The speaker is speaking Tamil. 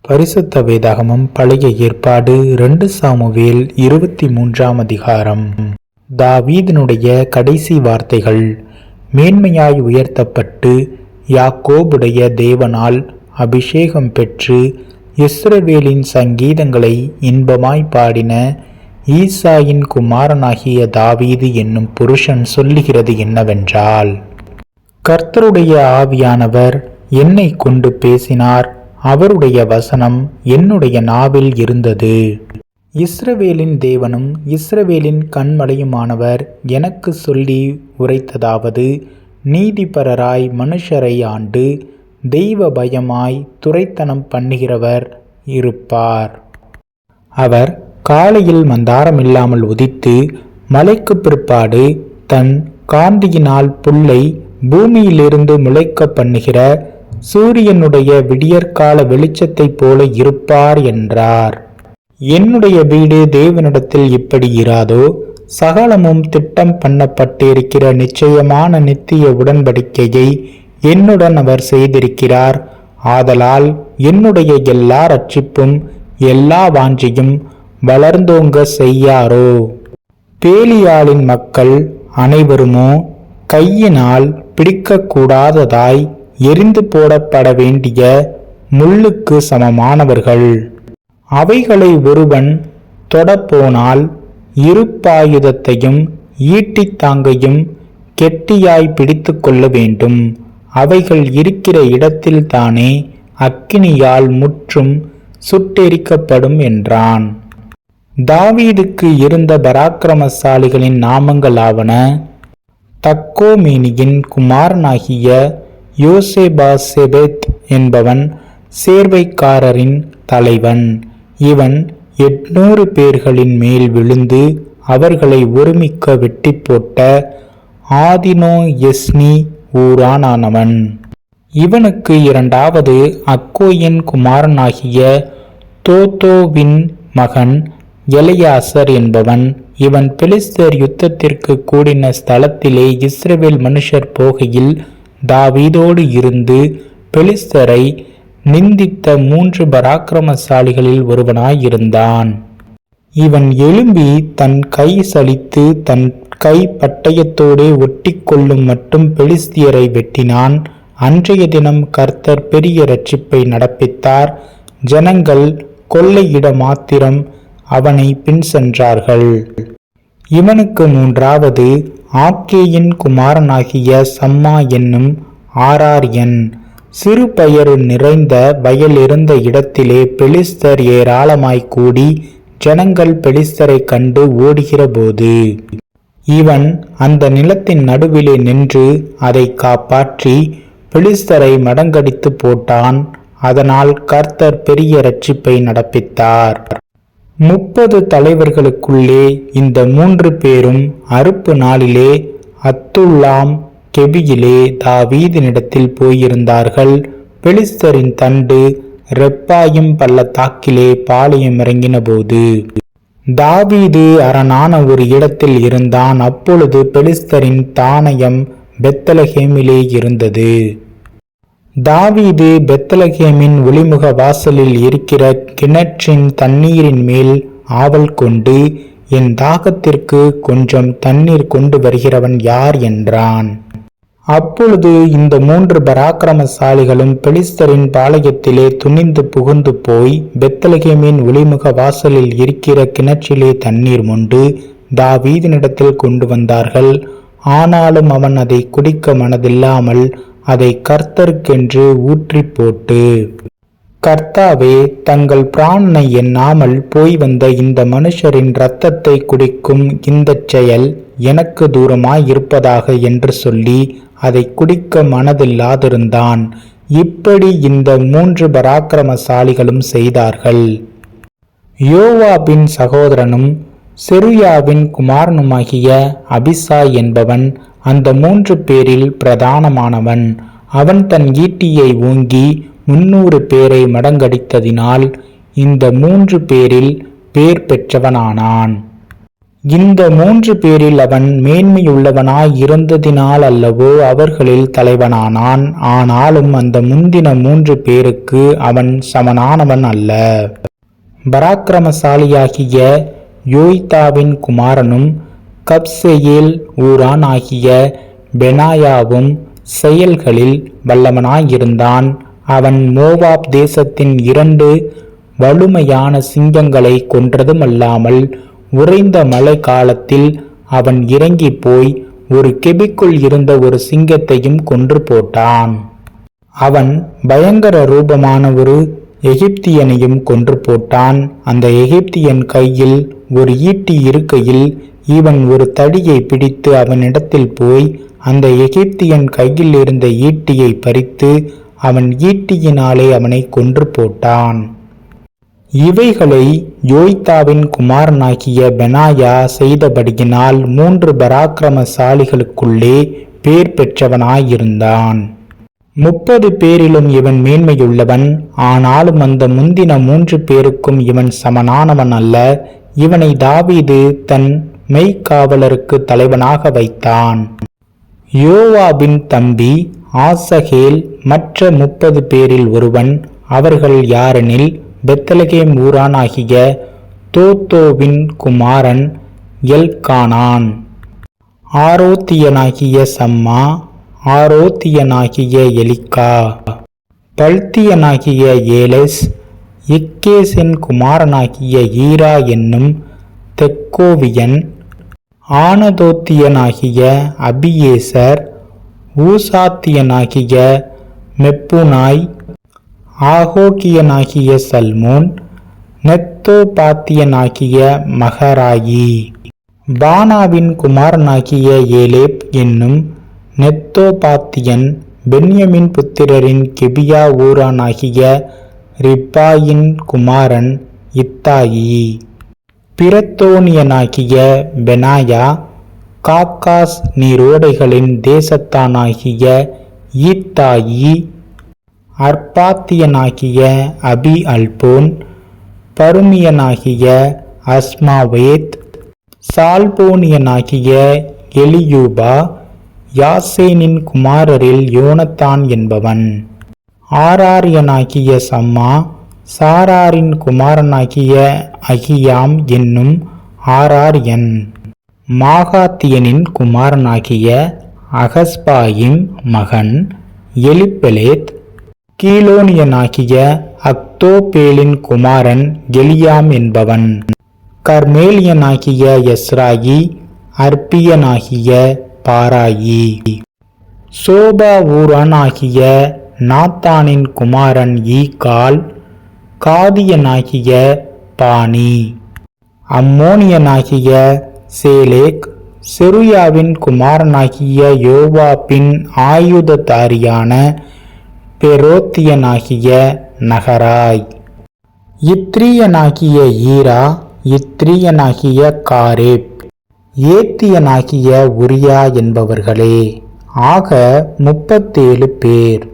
பரிசுத்த வேதாகமம் பழைய ஏற்பாடு 2 சாமுவேல் 23ஆம் அதிகாரம். தாவீதினுடைய கடைசி வார்த்தைகள். மேன்மையாய் உயர்த்தப்பட்டு யாக்கோபுடைய தேவனால் அபிஷேகம் பெற்று இஸ்ரவேலின் சங்கீதங்களை இன்பமாய் பாடின ஈசாயின் குமாரனாகிய தாவீது என்னும் புருஷன் சொல்லுகிறது என்னவென்றால், கர்த்தருடைய ஆவியானவர் என்னை கொண்டு பேசினார், அவருடைய வசனம் என்னுடைய நாவில் இருந்தது. இஸ்ரவேலின் தேவனும் இஸ்ரவேலின் கண்மலையுமானவர் எனக்கு சொல்லி உரைத்ததாவது, நீதிபரராய் மனுஷரை ஆண்டு தெய்வ பயமாய் துரைத்தனம் பண்ணுகிறவர் இருப்பார். அவர் காலையில் மந்தாரமில்லாமல் உதித்து மலைக்கு பிற்பாடு தன் காந்தியினால் புல்லை பூமியிலிருந்து முளைக்க பண்ணுகிற சூரியனுடைய விடியற்கால வெளிச்சத்தைப் போல இருப்பார் என்றார். என்னுடைய வீடு தேவனிடத்தில் இப்படி இராதோ? சகலமும் திட்டம் பண்ணப்பட்டிருக்கிற நிச்சயமான நித்திய உடன்படிக்கையை என்னுடன் அவர் செய்திருக்கிறார். ஆதலால் என்னுடைய எல்லா ரட்சிப்பும் எல்லா வாஞ்சையும் வளர்ந்தோங்க செய்யாரோ? பேலியாளின் மக்கள் அனைவருமோ கையினால் பிடிக்கக்கூடாததாய் எரிந்து போடப்பட வேண்டிய முள்ளுக்கு சமமானவர்கள். அவைகளை ஒருவன் தொடப்போனால் இருப்பாயுதத்தையும் ஈட்டித்தாங்கையும் கெட்டியாய் பிடித்து கொள்ள வேண்டும். அவைகள் இருக்கிற இடத்தில் தானே அக்கினியால் முற்றும் சுட்டெரிக்கப்படும் என்றான். தாவீதுக்கு இருந்த பராக்கிரமசாலிகளின் நாமங்களாவன: தக்கோமேனியின் குமாரனாகிய யோசேபாசெபெத் என்பவன் சேர்வைக்காரரின் தலைவன். இவன் 800 பேர்களின் மேல் விழுந்து அவர்களை ஒருமிக்க வெட்டி போட்ட ஆதினோ எஸ்னி ஊரானானவன். இவனுக்கு இரண்டாவது அக்கோயின் குமாரனாகிய தோதோவின் மகன் எலெயாசர் என்பவன். இவன் பெலிஸ்தர் யுத்தத்திற்கு கூடின ஸ்தலத்திலே இஸ்ரவேல் மனுஷர் போகையில் தாவீதோடு இருந்து பெலிஸ்தரை நிந்தித்த 3 பராக்கிரமசாலிகளில் ஒருவனாயிருந்தான். இவன் எழும்பி தன் கை சலித்து தன் கை பட்டயத்தோடே ஒட்டி கொள்ளும் மட்டும் பெலிஸ்தியரை வெட்டினான். அன்றைய தினம் கர்த்தர் பெரிய இரட்சிப்பை நடப்பித்தார். ஜனங்கள் கொள்ளையிட மாத்திரம் அவனை பின் சென்றார்கள். இவனுக்கு மூன்றாவது ஆக்கேயின் குமாரனாகிய சம்மா என்னும் ஆராரியன். சிறு பயறு நிறைந்த வயல் இருந்த இடத்திலே பெலிஸ்தர் ஏராளமாய் கூடி ஜனங்கள் பெலிஸ்தரை கண்டு ஓடுகிற போது இவன் அந்த நிலத்தின் நடுவிலே நின்று அதை காப்பாற்றி பெலிஸ்தரை மடங்கடித்து போட்டான். அதனால் கர்த்தர் பெரிய இரட்சிப்பை நடப்பித்தார். 30 தலைவர்களுக்குள்ளே இந்த 3 பேரும் அறுப்பு நாளிலே அத்துல்லாம் கெபியிலே தாவீதினிடத்தில் போயிருந்தார்கள். பெலிஸ்தரின் தண்டு ரெப்பாயும் பள்ளத்தாக்கிலே பாளையம் இறங்கின போது தாவீது அரணான ஒரு இடத்தில் இருந்தான். அப்பொழுது பெலிஸ்தரின் தானயம் பெத்லகேமிலே இருந்தது. தாவீது பெத்லகேமின் ஒளிமுக வாசலில் இருக்கிற கிணற்றின் தண்ணீரின் மேல் ஆவல் கொண்டு, என் தாகத்திற்கு கொஞ்சம் தண்ணீர் கொண்டு வருகிறவன் யார் என்றான். அப்பொழுது இந்த 3 பராக்கிரமசாலிகளும் பெலிஸ்தரின் பாளையத்திலே துணிந்து புகுந்து போய் பெத்லகேமின் ஒளிமுக வாசலில் இருக்கிற கிணற்றிலே தண்ணீர் மொண்டு தாவீதினிடத்தில் கொண்டு வந்தார்கள். ஆனாலும் அவன் அதை குடிக்க மனதில்லாமல் அதை கர்த்தருக்கென்று ஊற்றி போட்டு, கர்த்தாவே, தங்கள் பிராணனை எண்ணாமல் போய் வந்த இந்த மனுஷரின் இரத்தத்தை குடிக்கும் இந்த செயல் எனக்கு தூரமாய் இருப்பதாக என்று சொல்லி அதை குடிக்க மனதில்லாதிருந்தான். இப்படி இந்த 3 பராக்கிரமசாலிகளும் செய்தார்கள். யோவாபின் சகோதரனும் செருயாவின் குமாரனுமாகிய அபிசாய் என்பவன் அந்த 3 பேரில் பிரதானமானவன். அவன் தன் ஈட்டியை ஓங்கி 300 பேரை மடங்கடித்ததினால் இந்த 3 பேரில் பேர் பெற்றவனானான். இந்த 3 பேரில் அவன் மேன்மையுள்ளவனாய் இருந்ததினால் அல்லவோ அவர்களில் தலைவனானான். ஆனாலும் அந்த முந்தின 3 பேருக்கு அவன் சமனானவன் அல்ல. பராக்கிரமசாலியாகிய யோய்தாவின் குமாரனும் கப்செயேல் ஊரான் ஆகிய பெனாயாவும் செயல்களில் வல்லவனாயிருந்தான். அவன் மோவாப் தேசத்தின் 2 வலுமையான சிங்கங்களை கொன்றதுமல்லாமல் உறைந்த மழை காலத்தில் அவன் இறங்கி போய் ஒரு கெபிக்குள் இருந்த ஒரு சிங்கத்தையும் கொன்று போட்டான். அவன் பயங்கர ரூபமான ஒரு எகிப்தியனையும் கொன்று போட்டான். அந்த எகிப்தியன் கையில் ஒரு ஈட்டி இருக்கையில் இவன் ஒரு தடியை பிடித்து அவனிடத்தில் போய் அந்த எகிப்தியன் கையில் இருந்த ஈட்டியை பறித்து அவன் ஈட்டியினாலே அவனை கொன்று போட்டான். இவைகளை யோய்தாவின் குமாரனாகிய பெனாயா செய்தபடியினால் 3 பராக்கிரமசாலிகளுக்குள்ளே பேர் பெற்றவனாயிருந்தான். 30 பேரிலும் இவன் மேன்மையுள்ளவன். ஆனாலும் அந்த முந்தின 3 பேருக்கும் இவன் சமனானவன் அல்ல. இவனை தாவீது தன் மெய்க்காவலருக்கு தலைவனாக வைத்தான். யோவாபின் தம்பி ஆசகேல் மற்ற 30 பேரில் ஒருவன். அவர்கள் யாரெனில் பெத்லகேம் ஊரான் ஆகிய தோத்தோவின் குமாரன் எல்கானான், ஆரோத்தியனாகிய சம்மா, ஆரோத்தியனாகிய எலிக்கா, பல்தியனாகிய ஏலெஸ், இக்கேசின் குமாரனாகிய ஈரா என்னும் தெக்கோவியன், ஆனதோத்தியனாகிய அபியேசர், ஊசாத்தியனாகிய மெப்புனாய், ஆகோக்கியனாகிய சல்மோன், நெத்தோபாத்தியனாகிய மகராயி, பானாவின் குமாரனாகிய ஏலேப் என்னும் நெத்தோபாத்தியன், பென்யமின் புத்திரரின் கெபியா ஊரானாகிய ரிப்பாயின் குமாரன் இத்தாயி, பிரத்தோனியனாகிய பெனாயா, காக்காஸ் நீரோடைகளின் தேசத்தானாகிய ஈத்தாயி, அர்பாத்தியனாகிய அபி அல்போன், பருமியனாகிய அஸ்மாவேத், சால்போனியனாகிய எலியூபா, யாசேனின் குமாரரில் யோனத்தான் என்பவன், ஆராரியனாகிய சம்மா, சாராரின் குமாரனாகிய அகியாம் என்னும் ஆராரியன், மாகாத்தியனின் குமாரனாகிய அகஸ்பாயிம் மகன் எலிப்பெலேத், கீலோனியனாகிய அக்தோபேலின் குமாரன் எலியாம் என்பவன், கர்மேலியனாகிய எஸ்ராயி, அர்பியனாகிய பாராயி, சோபா ஊரான் ஆகிய நாத்தானின் குமாரன் ஈகால், காதியனாகிய பானி, அம்மோனியனாகிய சேலேக், செருயாவின் குமாரனாகிய யோவாபின் ஆயுததாரியான பெரோத்தியனாகிய நகராய், இத்ரியனாகிய ஈரா, இத்ரியனாகிய காரேப், ஏத்தியனாகிய உரியா என்பவர்களே. ஆக 37 பேர்.